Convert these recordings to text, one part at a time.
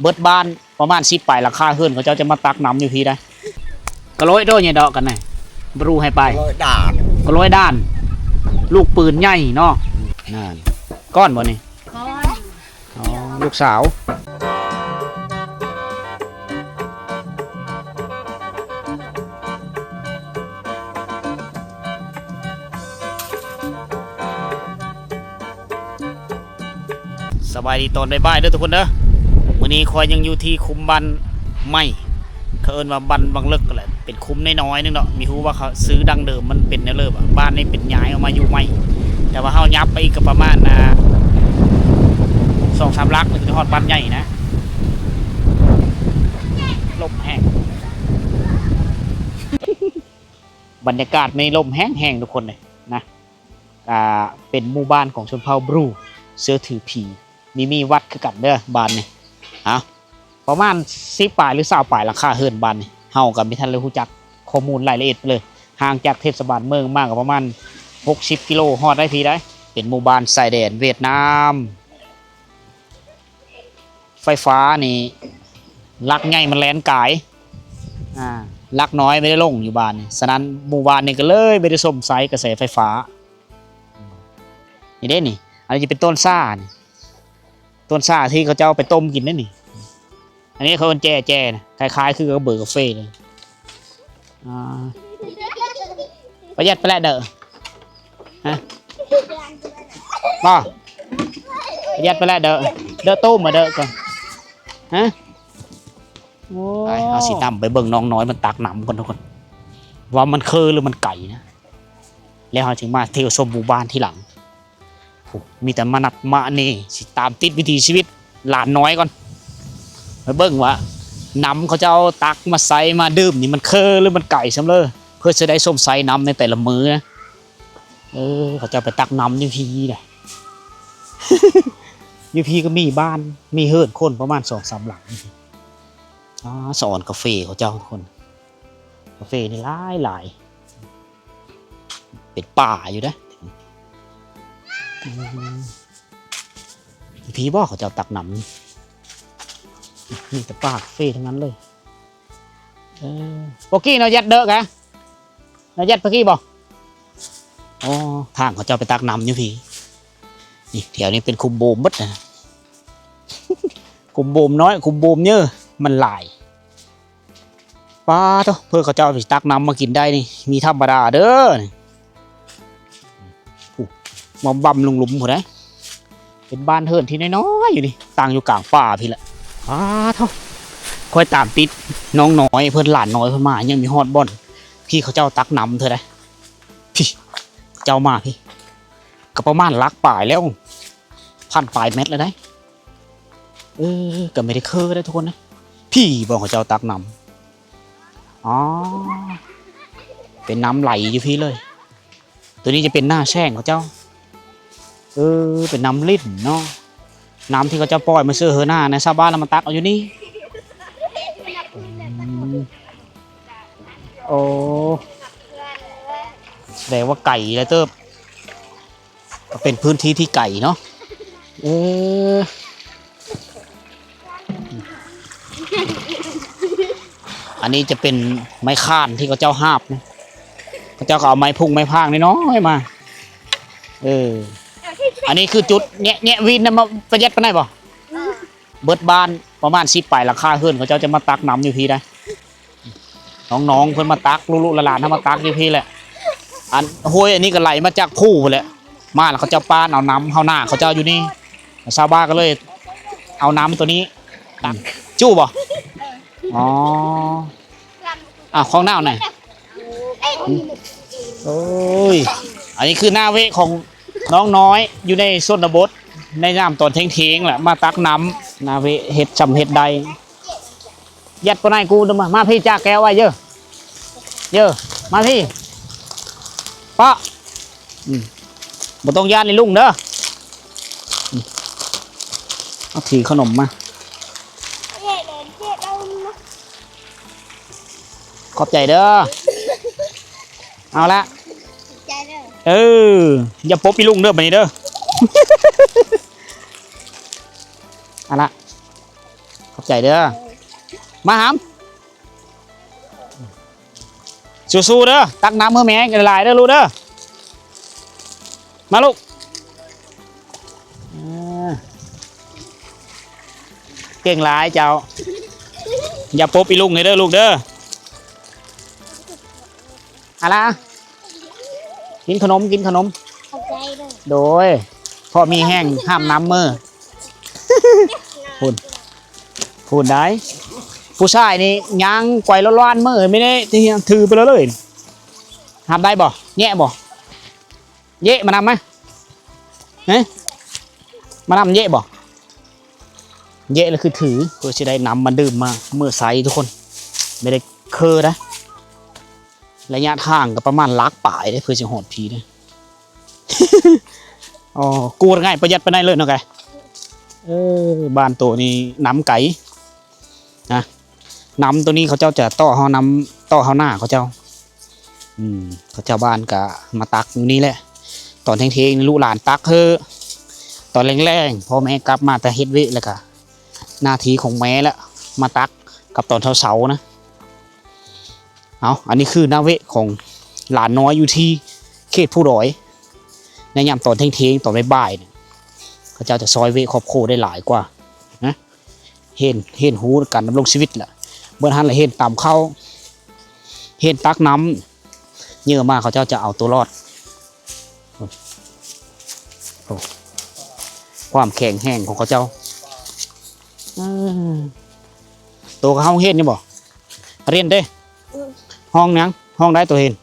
เบิดบ้านประมาณ10ไปราคาขึ้นเขาเจ้าจะมาตักน้ำอยู่พี่ได้กระโลยโดยเนี่ยดอกกันไงบรูให้ไปกระโลยด้านลูกปืนใหญ่เนาะนั่นก้อนบ่นี่อ๋อลูกสาวสบายดีตอนบ่ายๆเด้อทุกคนเด้อวันนี้คอยยังอยู่ที่คุ้มบันไม่เขาเอิ้นว่าบันบางเลิกก็แหละเป็นคุ้มน้อยๆนึงเนาะมีฮู้ว่าเขาซื้อดังเดิมมันเป็นแนวเลิกอ่ะบ้านนี้เป็นย้ายออกมาอยู่ใหม่แต่ว่าเฮายับไปอีกก็ประมาณ2-3 ลักมันจะฮอดบ้านใหญ่นะลมแห้ง บรรยากาศในลมแห้งๆทุกคนเลยนะเป็นหมู่บ้านของชนเผ่าบรูเสื้อถือผีมีวัดคือกันเด้อบ้านนี่ประมาณ10ปลายหรือ20ปลายหลังคาเฮือนบ้านนี่เฮากับมิทันเลยฮู้จักข้อมูลรายละเอียดเลยห่างจากเทศบาลเมืองมากกว่าประมาณ60กิโลฮอดได้ทีได้เป็นหมู่บ้านชายแดนเวียดนามไฟฟ้านี่ลักใหญ่มันแลนกายลักน้อยไม่ได้ลงอยู่บ้านนี่ฉะนั้นหมู่บ้านนี่ก็เลยไม่ได้สมไซกระแสไฟฟ้านี่เด้นี่อันนี้จะเป็นต้นซ่านี่ต้นซ่าที่เขาเจ้าไปต้มกินนั่นนี่อันนี้เขาเป็นแจ้นะคล้ายๆคือกระเบือกาแฟเลยประหยัดไปแล้วเด้อฮะบ่ประหยัดไปแล้วเด้อต้มมาเด้อก่อนฮะเอาสีดำไปเบิ่งน้องน้อยมันตักน้ำก่อนทุกคนว่ามันคือหรือมันไก่นะแล้วเราถึงมาเที่ยวชมหมู่บ้านที่หลังมีแต่มานัดมานี่สิตามติดวิถีชีวิตหลานน้อยก่อนไปเบิ่งว่าน้ำเขาจะเอาตักมาใส่มาดื่มนี่มันคือหรือมันไก่ซ้ำเลยเพื่อจะได้ส้มใส่น้ำในแต่ละมื้อนะเขาจะไปตักน้ำยูพีเนี่ยยูพีก็มีบ้านมีเฮิร์นคนประมาณ2-3 หลังสอนกาแฟเขาเจ้าทุกคนกาแฟนี่หลายเป็นป่าอยู่นะผีบอกเขาจะตักน้ำมีแต่ป่ากาแฟทั้งนั้นเลยโปกี้เรายัดเด้อกะเรายัดโปกี้บอกทางเขาจะไปตักน้ำอยู่พี่นี่แถวนี้เป็นคุมโบมบัดนะคุมโบมน้อยคุมโบมเยอะมันหลายป้าเถอะเพื่อเขาจะไปตักน้ำมากินได้นี่มีธรรมดาเด้อมอมบำลุมๆหัวได้เป็นบ้านเฮิร์นที่น้อยๆอยู่นี่ต่างอยู่กลางป่าพี่แหละเท่าคอยตามติดน้องน้อยเพื่อนหลานน้อยเพื่อนมายังมีฮอดบอนพี่เขาเจ้าตักน้ำเธอได้พี่เจ้ามาพี่ก็ประมาณลักป่ายแล้ว1,000 ปลายเม็ดเลยได้ก็ไม่ได้เคยได้ทุกคนนะพี่บอกเขาเจ้าตักน้ำเป็นน้ำไหลอยู่พี่เลยตัวนี้จะเป็นหน้าแช่งเขาเจ้าเป็นน้ำลิ้นเนาะน้ำที่เขาจะปล่อยมาซื้อเฮอหน้าในชาวบ้านเรามาตักเอาอยู่นี่โอ้แสดงว่าไก่แล้วเติบเป็นพื้นที่ที่ไก่เนาะอันนี้จะเป็นไม้ค้านที่เขาเจ้าหาบนะเขาเจ้าก็เอาไม้พุ่งไม้พางน้อยๆมาอันนี้คือจุดแงะวินนะมาประหยัดไปไหนบ่เบิดบ้านประมาณ10 ปลายราคาขึ้นเขาจะมาตักน้ำอยู่พี่ได้น้องๆเพิ่นมาตักลูกๆหลานๆทำมาตักอยู่พี่แหละห้วยอันนี้ก็ไหลมาจากผู้แหละมาแล้วเขาจะป้านเอาน้ำเข้าหน้าเขาจะอยู่นี่ชาวบ้านก็เลยเอาน้ำตัวนี้ตักจู้บ่ของหน้าหน่อยโอ้ยอันนี้คือหน้าเวของน้องน้อยอยู่ในชนบทในน้ำตอนเทงๆแหละมาตักน้ำนาเวเห็ดจำเห็ดใดยัดปนายกูมาพี่จ้าแก้วไว้เยอะมาพี่ป้าบ่ต้องย่านในลุงเด้อเอาถือขนมมาขอบใจเด้อเอาละอย่าป๊บพี่ลุงเด้อไปนี่เด้อเอาละข ขอบใจเด้อมาหามสู้ๆเด้อตักน้ำเพื่อแม่กันหลายเด้อลูกเด้อมาลูกเก่งหลายเจ้าอย่าปบอีลุงเลยเด้อลูกเด้ออะไรกินขนมขอบใจเด้อ โดยพอมีแห้งห้ามน้ำมือ พูดได้ผู้ชายนี่ย่างไกวร้อนๆมือไม่ได้ที่ถือไปแล้วเลยทำได้บ่แง่บ่เย่มานำไหมเฮ้ยมานำเย่บ่เย่เลยคือถือเพื่อจะได้นำมาดื่มมาเมื่อใส่ทุกคนไม่ได้เคอนะระยะทางก็ประมาณลักป่ายได้เพื่อจะหอดผีนะอ๋อกูง่ายประหยัดไปได้เลยเนาะแกบ้านตัวนี้น้ำไก่นะน้ำตัวนี้เขาเจ้าจะต่อเขาน้ำต่อเขาหน้าเขาเจ้าเขาเจ้าบ้านก็มาตักอยู่นี่แหละตอนเที่ยงๆลูกหลานตักเฮอตอนแรงๆพ่อแม่กลับมาแต่เฮ็ดเวะแล้วก็หน้าที่ของแม่แล้วมาตักกับตอนเช้าๆนะเอาอันนี้คือหน้าเวะของหลานน้อยอยู่ที่เขตผู้ร้อยในยามตอนเที่ยงๆตอนบ่ายๆเนี่ยเขาเจ้าจะซอยเวะครอบครัวได้หลายกว่านะเห็นหูการดำรงชีวิตแหละเมื่อท่านละเห็นตามเข้าเห็นตักน้ำเยอะมากเขาเจ้าจะเอาตัวรอดความแข็งแห้งของเขาเจ้าตัวเขาเห็นนี่บ่เรียนเด้ห้องนังห้องได้ตัวเห็น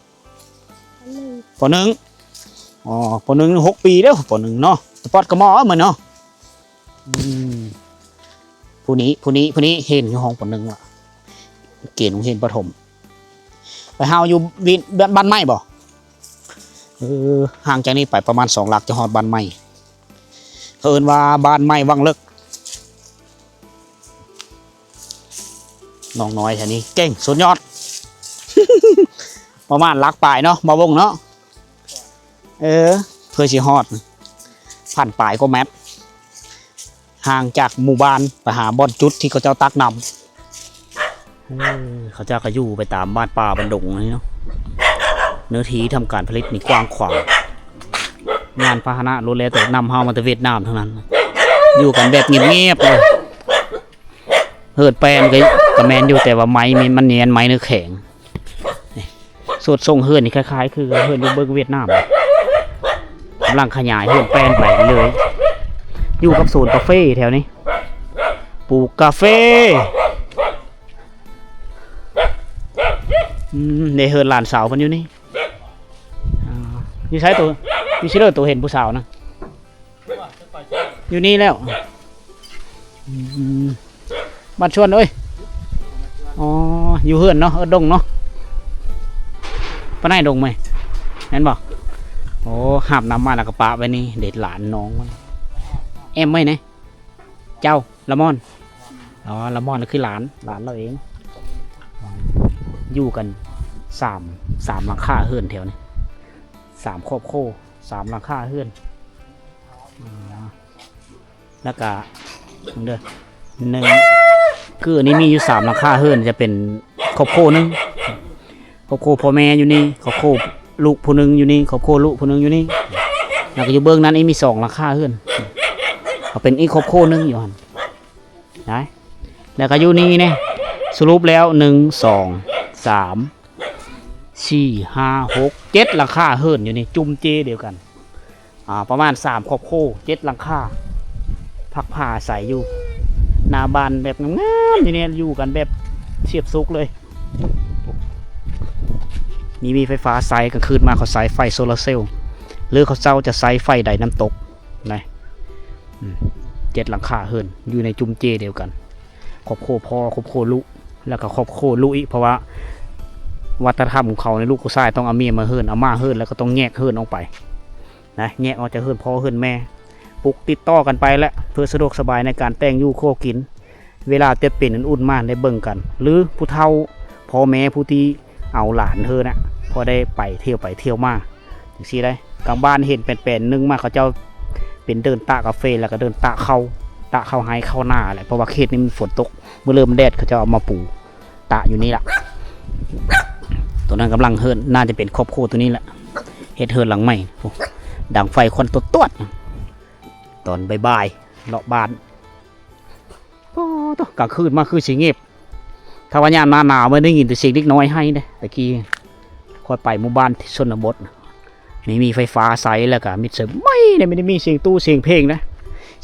ปหนึ่งอ๋อปหนึ่ง6 ปีแล้วปหนึ่งเนาะปอดกระหม่อมเหมือนเนาะผู้นี้เห็นอยู่ห้องปหนึ่งว่ะเกณฑ์ของเห็นประถมไปเฮาอยู่วินบ้านไม้บ่ห่างจากนี้ไปประมาณ2 หลักจะฮอดบ้านไม้เอิ้นว่าบ้านไม้วังเลิกน้องน้อยแค่นี้เก่งสุดยอด ประมาณลักปลายเนาะบ่วงเนาะเพื่อสิฮอดผ่านปลายก็แมปห่างจากหมู่บ้านไปหาบ่อนจุดที่เขาเจ้าตักนำเขาเจ้าก็อยู่ไปตามบ้านป่าบ้านดงนี่เนาะเนื้อที่ทำการผลิตนี่กว้างขวางงานพาหนะรถแล้วแต่นำเฮามาจากเวียดนามทั้งนั้นอยู่กันแบบเงียบๆเลยเฮิดแปลนก็แมนอยู่แต่ว่าไม้มันเนียนไม้เนื้อแข็งสดทรงเฮิดนี่คล้ายๆคือเฮิดลูกเบิ้งเวียดนามกำลังขยายเฮิดแปลนไปเลยอยู่กับศูนย์กาแฟแถวนี้ปลูกกาแฟในเฮิดหลานสาวมันอยู่นี่นี่ใช้ตัวนี่ใช่เลยตัวเห็นผู้สาวนะอยู่นี่แล้วบ้านชวนเอ้ยอ๋ออยู่เฮือนเนาะดงเนาะปะไหนดงไหมนั่นบอกโอ้หาบน้ำมาแล้วก็ปะไปนี่เด็ดหลานน้องมันแอมไม่เนี่ยเจ้าละม่อนอ๋อละม่อนคือหลานเราเองอยู่กันสามหลังคาเฮือนแถวนี้3 ครอบครัว3 หลังคาเฮือนแล้วก็เด้อ1คืออันนี้มีอยู่3 หลังคาเฮือนจะเป็นครอบครัวนึงครอบครัวพ่อแม่อยู่นี่ครอบครัวลูกผู้นึงอยู่นี่ครอบครัวลูกผู้นึงอยู่นี่แล้วก็อยู่เบื้องนั้นมี2 หลังคาเฮือนเขาเป็นอีกครอบครัวนึงอยู่หันได้แล้วก็อยู่นี่เนี่ยสรุปแล้ว1 2 3 4 5 6 7 หลังคาเฮือนอยู่นี่จุ่มเจเดียวกันประมาณ3 ครอบครัว7 หลังคาพักผ้าใส่อยู่หน้าบ้านแบบงามๆอยู่เนี่ยอยู่กันแบบเฉียบซุกเลยมีไฟฟ้าใส่กลางคืนมาเขาใส่ไฟโซลาร์เซลล์หรือเขาเจ้าจะใส่ไฟใดน้ำตกนะ7 หลังคาเฮือนอยู่ในจุ่มเจเดียวกันครอบครัวพ่อครอบครัวลูกแล้วก็ครอบครัวลูกอีกเพราะว่าวัฒนธรรมของเขาในลูกผู้ชายต้องเอาเมียมาเฮิร์นเอามาเฮิร์นแล้วก็ต้องแยกเฮิร์นออกไปนะแยกออกจากเฮิร์นพ่อเฮิร์นแม่ปลุกติดต่อกันไปแล้วเพื่อสะดวกสบายในการแต่งอยู่โคกินเวลาเต็มเป็นอุ่นๆมากได้เบิ่งกันหรือผู้เฒ่าพ่อแม่ผู้ที่เอาหลานเฮิร์นนะพอได้ไปเที่ยวมาอย่างซี่ได้กลางบ้านเห็นเป็นๆนึงมากเขาเจ้าเป็นเดินตากาแฟแล้วก็เดินตาเข้า ตะเข้าไฮเข้าหน้าแหละเพราะว่าเขตนี้มันฝนตกเมื่อเริ่มแดดเขาจะเอามาปูตะอยู่นี่แหละตัวนั้นกำลังเฮิร์นน่าจะเป็นครอบครัวตัวนี้แหละเฮ็ดเฮิร์นหลังใหม่ดังไฟควันตัวตอนบ่ายๆเลาะบ้านโอ้ตัวกลางคืนมาคือเสียงเงียบถ้าวันยามหนาวไม่ได้ยินแต่เสียงเล็กน้อยให้เด้ตะกี้ค่อยไปหมู่บ้านที่ชนบทไม่มีไฟฟ้าใช้แล้วก็มิดเสไม่ได้มีเสียงตู้เสียงเพลงนะ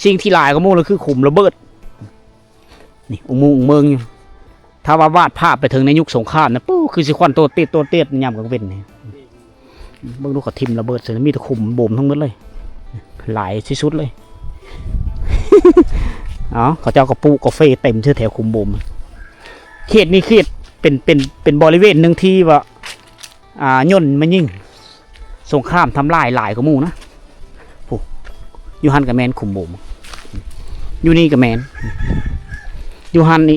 สิ่งที่หลายก็มุ่งเลยคือขุมระเบิดนี่อุโมงค์เมืองอยู่ถ้าว่าวาดภาพไปถึงในยุคสงครามนะปู้คือสิควันตัวเตี้ยยามกลางเว้นนี่เบิ่งดูเขาทิมระเบิดเสร็จมีแต่ขุมบ่มทั้งหมดเลยหลายที่สุดเลยอ๋อเขาเจ้ากระปุกกาแฟเต็มเชื่อแถวขุมบ่มเขตนี้เขตเป็นบริเวณหนึ่งที่ว่าย่นมันยิ่งสงครามทำลายหลายกว่าหมู่นะผู้ยูฮันกับแมนขุมบ่มอยู่นี่กับแมนยูฮันนี่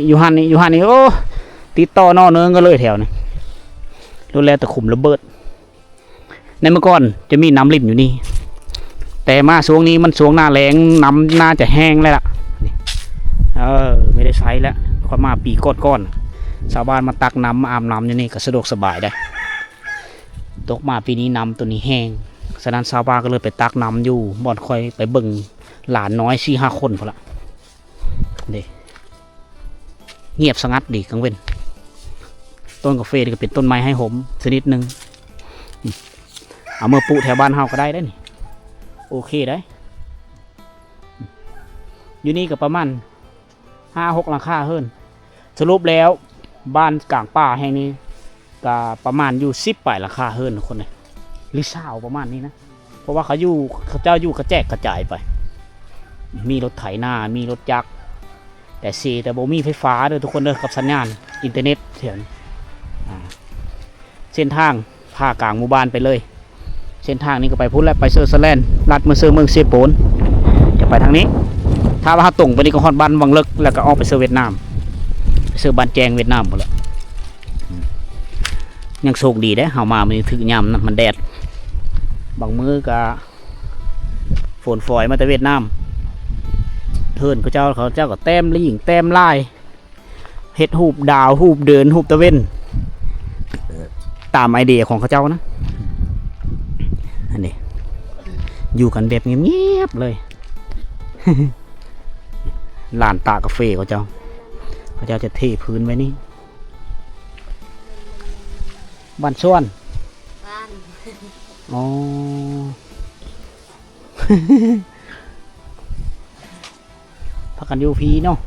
โอ้ติดต่อนอเนืองก็เลยแถวนี้ดูแลแต่ขุมระเบิดในเมื่อก่อนจะมีน้ำริมอยู่นี่แต่มาช่วงนี้มันช่วงหน้าแล้งน้ำน่าจะแห้งแล้วล่ะไม่ได้ใช้แล้วก็มาปีก้อนชาวบ้านมาตักน้ำมาอาบน้ำอยู่นี่ก็สะดวกสบายได้ตกมาปีนี้น้ำตัวนี้แห้งฉะนั้นชาวบ้านก็เลยไปตักน้ำอยู่บ่อนคอยไปเบิ่งหลานน้อย4-5 คนพอละเด้เงียบสงัดดีกลางเว้นต้นกาแฟนี่ก็เป็นต้นไม้ให้หอมชนิดหนึ่งเอาเมื่อปลูกแถวบ้านเฮาก็ได้นี่โอเคได้อยู่นี่ก็ประมาณ5-6 หลังคาเฮิรนสรุปแล้วบ้านกลางป่าแห่งนี้ก็ประมาณอยู่10 ปลายหลังคาเฮิรนคนเลยหรือ20ประมาณนี้นะเพราะว่าเขาเจ้าอยู่กระแจกกระจายไปมีรถไถนามีรถจักรแต่บ่มีไฟฟ้าเด้อทุกคนเด้อกับสัญญาณอินเทอร์เน็ตเถียนเส้นทางพากลางหมู่บ้านไปเลยเส้นทางนี้ก็ไปพุ่นแล้วไปเซอร์สแลนด์ลัดเมืองเซโปนจะไปทางนี้ถ้าว่าตรงไปนี่ก็ฮอดบ้านวังเลิกแล้วก็ออกไปเซอร์เวียดนามไปเซอร์บ้านแจงเวียดนามหมดแล้วยังโชคดีได้เฮามามันถึงยามมันแดดบางมื้อก็ฝนฝอยมาแต่เวียดนามเทินเขาเจ้าก็แต้มลิงแต้มลายเฮ็ดหูบดาวหูบเดินหูบตะเว้นตามไอเดียของเขาเจ้านะอันนี้อยู่กันแบบเงียบๆเลยลานตากาแฟเขาเจ้าจะเทพื้นไว้นี่บ้านส่วนอ๋อ พักกันอยู่พีเนาะ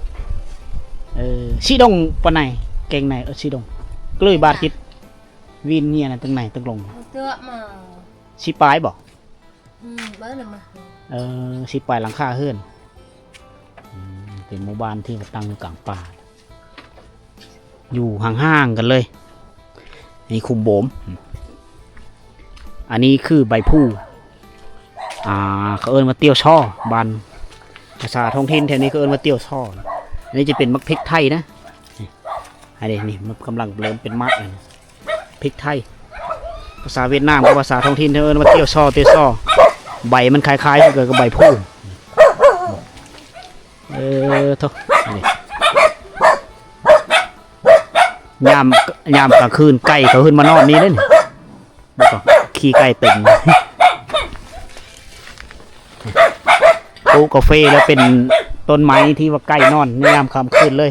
ชีดงปะไหนเก่งไหนชีดงกล้วยบาดคิดวินเนี่ยนะตึงไหนตึงลงชีปลายบอกชีปลายหลังคาเฮือนเป็นหมู่บ้านที่ตั้งอยู่กลางป่าอยู่ห่างๆกันเลยนี่คุมโบมอันนี้คือใบผู้เขาเอิ้นมาเตี้ยวช่อบ้านภาษาท้องถิ่นแถวนี้เขาเอิ้นมาเตี้ยวช่ออันนี้จะเป็นมะพริกไทยนะอันนี้นี่มันกำลังเริ่มเป็นมะเลยพริกไทยภาษาเวียดนามกับภาษาท้องถิ่นเขาเอิ้นมาเตี้ยวช่อใบมันคล้ายๆกับใบผู้โถ่ยามกลางคืนไก่เขาขึ้นมานอนนี่เลยแล้วก็ขี้ไก่เต็มปลูกกาแฟแล้วเป็นต้นไม้ที่ว่าไก่นอนในยามค่ำคืนเลย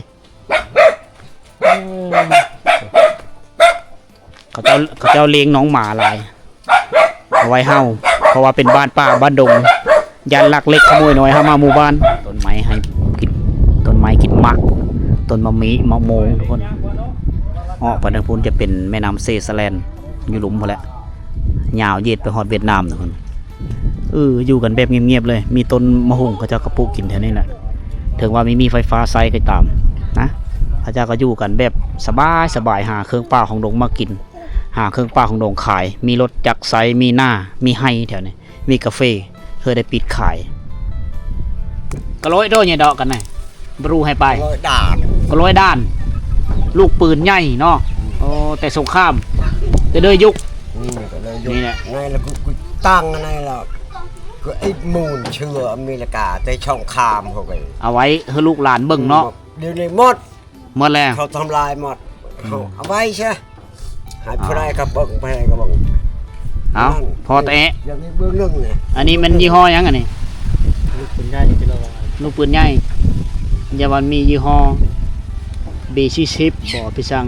เขาเจ้าเลี้ยงน้องหมาหลายเอาไว้เฮาเพราะว่าเป็นบ้านป่าบ้านดงยันลักเล็กขโมยน้อยเข้ามาหมู่บ้านต้นไม้ให้กินต้นไม้กินมักต้นมะโมงทุกคนออกไปทางพุ้นจะเป็นแม่น้ำเซสแลนอยู่หลุมพอแล้วยาวเย็ดไปฮอดเวียดนามทุกคนอยู่กันแบบเงียบๆเลยมีต้นมะฮุ่งเขาเจ้ากระปุกกินแถวนี้แหละถึงว่าไม่มีไฟฟ้าใช้ก็ตามนะเขาเจ้าก็อยู่กันแบบสบายหาเครื่องป่าของดงมากินหาเครื่องป่าของดงขายมีรถจักรไซมีหน้ามีไฮแถวนี้มีกาแฟเธอได้ปิดขายกระโดดเนี่ยดอกกันไหนบรูให้ไปกระโดดด้านลูกปืนใหญ่เนาะโอ้แต่สงครามจะเดินยุกนี่แหละ ไงแล้วกูตั้งอะไรหรอก ก็ไอ้มูลเชื่ออเมริกาแต่ช่องคามเขาไป เอาไว้ให้ลูกหลานเบิ่งเนาะ เดี๋ยวนี้หมด หมดแล้ว เขาทำลายหมดเขาเอาไว้ใช่หายผู้ใดก็เบิ่งผู้ใดก็เบิ่ง เอาพอแต่ อย่างนี้เบื้องหนึงเนี่ย อันนี้มันยี่ห้อหยังอันนี้ ลูกปืนใหญ่ที่เราว่า ลูกปืนใหญ่อย่าว่ามียี่ห้อ B40 บ่พี่สั่ง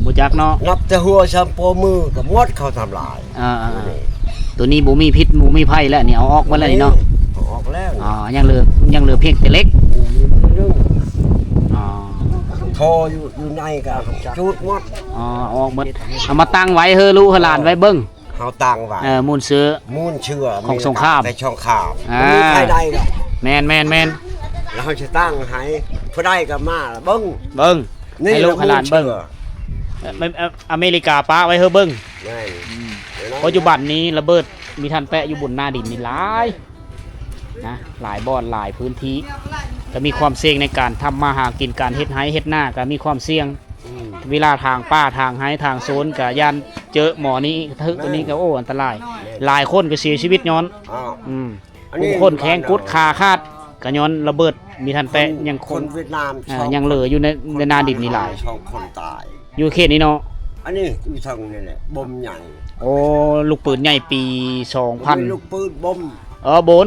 บ่จักเนาะ นับแต่หัวแชมพูมือกับหมดเขาทำลาย ตัวนี้บ่มีพิษบ่มีภัยแล้วนี่เอาออกมาแล้วนี่เนาะ เอาออกแล้ว ยังเหลือเพียงแต่เล็ก มีเบื้องหนึง อ๋อ โทรอยู่ในกับจุดหมด ออกหมดเอามาตั้งไว้เฮ้อลูกเฮอหลานไว้เบิ่ง เขาตั้งไว้ มูลซื้อ มูลเชื่อ ของสงคราม แต่ช่องคาม อ่า มีใครใดหรอก แม่น แล้วเขาจะตั้งให้ผู้ใดก็มาละเบิ้ง เบิ่ง ให้ลูกให้หลานเบิ่ง ชื่อ อเมริกาป้าไว้เฮ้อเบิ่ง แม่น ปัจจุบันนี้ระเบิดมีทันแปะอยู่บนหน้าดินนี่หลายนะหลายบ่อนหลายพื้นที่ก็มีความเสี่ยงในการทำมาหากินการเฮ็ดไห้เฮ็ดหน้าก็มีความเสี่ยง อืม เวลาทางป้าทางไห้ทางโซนกับยันเจอหมอนี้ทึกตัวนี้ก็โอ้อันตราย หลายคนก็เสียชีวิตย้อน อ้าว อัน ผู้ นี้ คนแข้งกุดคาคาดก็ย้อนระเบิดมีทันแปะยังค คน นเวียดนาม ยังเหลืออยู่ในหนาดินนี่หลาย ช่องคนตาย อยู่เขตนี้เนาะ อันนี้อยู่ทางนี่แหละบ่มใหญ่ โอ้ลูกปืนใหญ่ปี มีลูกปืนบ่ม 2000โบน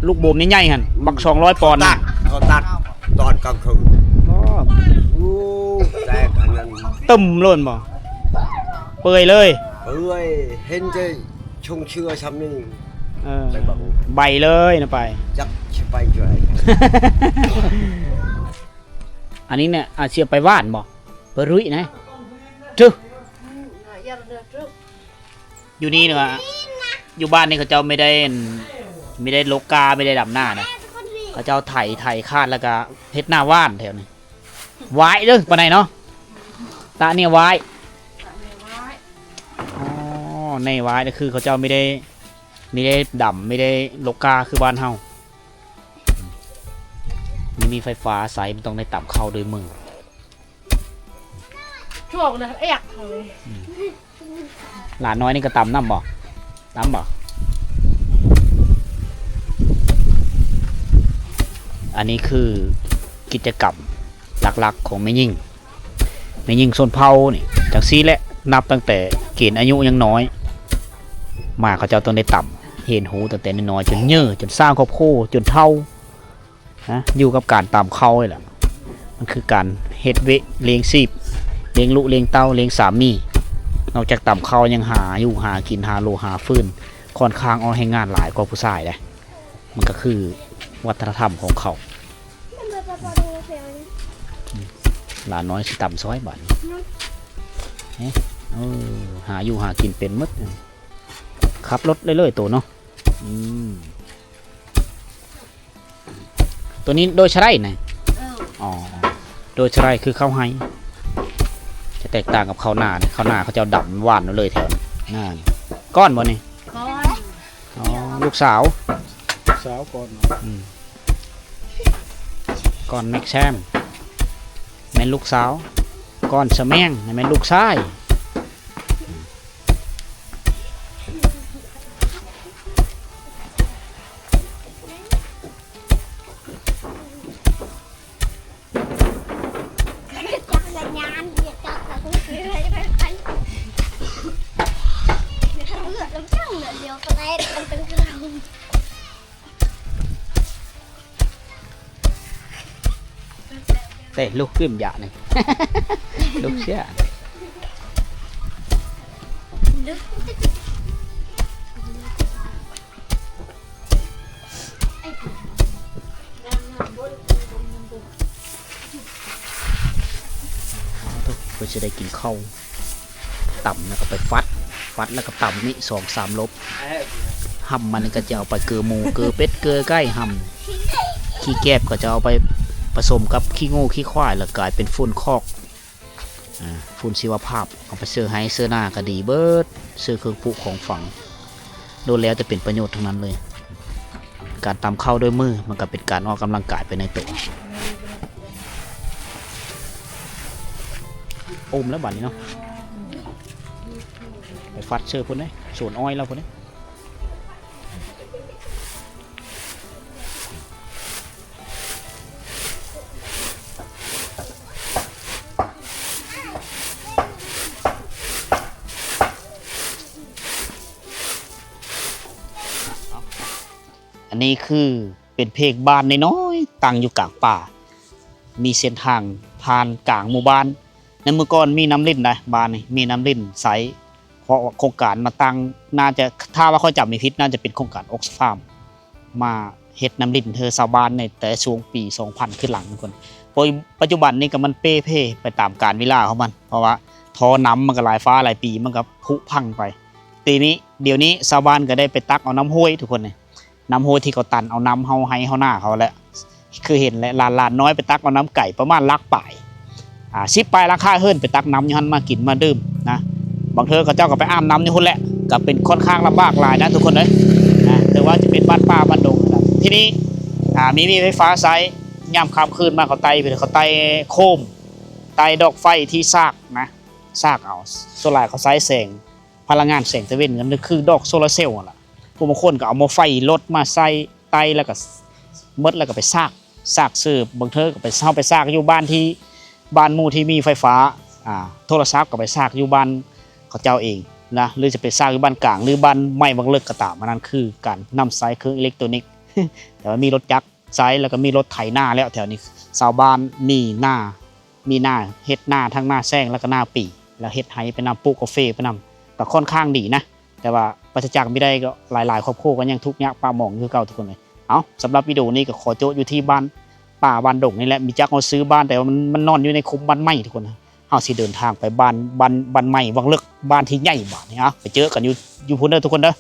ลูกโบมนี่ใหญ่หั่นบัก200ปอนด์ ตั น่ะ ดเขาตัดตอนกลางคืนอู้แตกอันนั้น ตึมโล่นบ่เปื่อยเลย เอ้ยเห็นจะชงเชื่อช้ำนี่ เออ ไปบัง ใบเลยนะไป จักสิไปจ่อย อันนี้เนี่ยอาเชียไปว่านบ่ไปรุ่ยนะจึ๊อยู่นี่เนอะอยู่บ้านนี่เขาเจ้าไม่ได้ลกกาไม่ได้ดำหน้านะเขาเจ้าไถคาดแล้วก็เฮ็ดหน้าว่านแถวนี้ไว้เด้อปานไหนเนาะตาเนี่ยไว้อ๋อในไว้นี่คือเขาเจ้าไม่ได้ดำไม่ได้ลกกาคือบ้านเฮาไม่มีไฟฟ้าใช้มันต้องได้ต่ำเข้าโดยมือ ช่วงนะเอ็กเลย หลานน้อยนี่ก็ตำน้ำบ่ตำบ่อันนี้คือกิจกรรมหลักๆของแม่ยิ่งชนเผ่านี่จากซีและนับตั้งแต่เกณฑ์อายุยังน้อยมาเขาเจ้าต้องได้ต่ำเห็นหูตั้งแต่น้อยๆจนเยอะจนสร้างครอบครัวจนเท่านะอยู่กับการตำเข้าเลยแหละมันคือการเฮ็ดเวเลี้ยงชีพเลี้ยงลูกเลี้ยงเต้าเลี้ยงสามีนอกจากต่ำเข้ายังหาอยู่หากินหาโลหาฟืนค่อนข้างเอาให้งานหลายกว่าผู้ชายเลยมันก็คือวัฒนธรรมของเขาหลานน้อยสิต่ำซอยบาทหาอยู่หากินเป็นหมดขับรถเรื่อยๆตัวเนาะตัวนี้โดยใช้นะอ๋อโดยใช้คือข้าวไฮจะแตกต่างกับข้าวหน้าข้าวหน้าเขาจะดำหวานเลยแถวนั่นก้อนบ่นี่ ก้อน อ๋อลูกสาว สาวก่อน ก้อนแม็กแซมแม่นลูกสาวก้อนสะแมงแม่นลูกชาย จักรยานเหยียดจักรยานไปเลือดน้ำช่างเลือดเดียวก็ได้มันเป็นกระดาษ เต้ลูกขึ้นหยาหนึ่ง ลูกเชี่ย เพื่อจะได้กินข้าวต่ำแล้วก็ไปฟัดแล้วก็ต่ำนี่2-3 ลบห่ำมันก็จะเอาไปเกลือหมูเกลือเป็ดเกลือไก่ห่ำขี้แกบก็จะเอาไปผสมกับขี้งูขี้ควายแล้วกลายเป็นฝุ่นคอกฝุ่นชีวภาพเอาไปเสื้อให้เสื้อหน้าก็ดีเบิดเสื้อเครื่องผูกของฝังโดนแล้วจะเป็นประโยชน์ทั้งนั้นเลย การตำข้าวด้วยมือมันก็เป็นการออกกำลังกายไปในตัวอมแล้วบัดนี้เนาะไปฟัดเชื่อพุ่นได้สวนอ้อยเราพุ่นได้ นี้คือเป็นเพกบ้านน้อยๆตั้งอยู่กลางป่ามีเส้นทางผ่านกลางหมู่บ้านในเมื่อก่อนมีน้ำลิ้นนะบ้านนี่มีน้ำลิ้นใสเพราะโครงการมาตั้งน่าจะถ้าว่าเขาจับไม่ผิดน่าจะเป็นโครงการออกซฟาร์มมาเฮ็ดน้ำลิ้นเธอชาวบ้านในแต่ช่วงปี2000ขึ้นหลังทุกคนปัจจุบันนี้ก็มันเป้เพ่ไปตามกาลเวลาของมันเพราะว่าท่อน้ำมันก็หลายฟ้าหลายปีมันก็ผุพังไปทีนี้เดี๋ยวนี้ชาวบ้านก็ได้ไปตักเอาน้ำห้วยทุกคนเนี่ยน้ำห้วยที่เขาตันเอาน้ำเฮาให้เฮาหน้าเขาแหละคือเห็นแหละลานน้อยไปตักเอาน้ำไก่ประมาณลักป่าย10 ปลายราคาเฮิรนไปตักน้ำอยู่หันมากินมาดื่มนะบางเธอก็เจ้าก็ไปอาบน้ำนี่คนแหละก็เป็นค่อนข้างลำบากหลายนะทุกคนเลยนะแต่ว่าจะเป็นบ้านป่าบ้านดงนะที่นี้มีไฟฟ้าใช้ย่ำค่ำคืนมาเขาไต่ไปเขาไต่โคมไต่ดอกไฟที่ซากนะซากเอาโซลาร์เขาใช้แสงพลังงานแสงตะเวนกันนี่คือดอกโซลาร์เซลล์ล่ะผู้บางคนก็เอามาไฟรถมาใส่ไต่แล้วก็มดแล้วก็ไปซากซื้อบางเธอก็ไปเช่าไปซากอยู่บ้านที่บ้านหมู่ที่มีไฟฟ้าโทรศัพท์ก็ไปซากอยู่บ้านเขาเจ้าเองนะหรือจะไปซากอยู่บ้านกลางหรือบ้านไม่บางเลิกก็ตามนั่นคือการนำใช้เครื่องอิเล็กทรอนิกส์ แต่ว่ามีรถจักรใช้แล้วก็มีรถไถนาแล้วแถวนี้ชาวบ้านมีหน้าเฮ็ดหน้าทั้งหน้าแซงแล้วก็หน้าปีแล้วเฮ็ดไห้ไปนำปลูกกาแฟไปนำก็ค่อนข้างดีนะแต่ว่าประจักษ์ไม่ได้ก็หลายๆครอบครัวก็ยังทุกข์ยากปลาหมองคือเก่าทุกคนเลยเอาสำหรับวิดีโอนี้ก็ขอโจอยู่ที่บ้านป่าบ้านดงนี่แหละมีจักเอาซื้อบ้านแต่ว่ามันนอนอยู่ในคุมบ้านไม้ทุกคนนะเฮาสิเดินทางไปบ้านไม้วังเลิกบ้านที่ใหญ่บ้านนี่ไปเจอกันอยู่พุ่นเด้อทุกคนเด้อ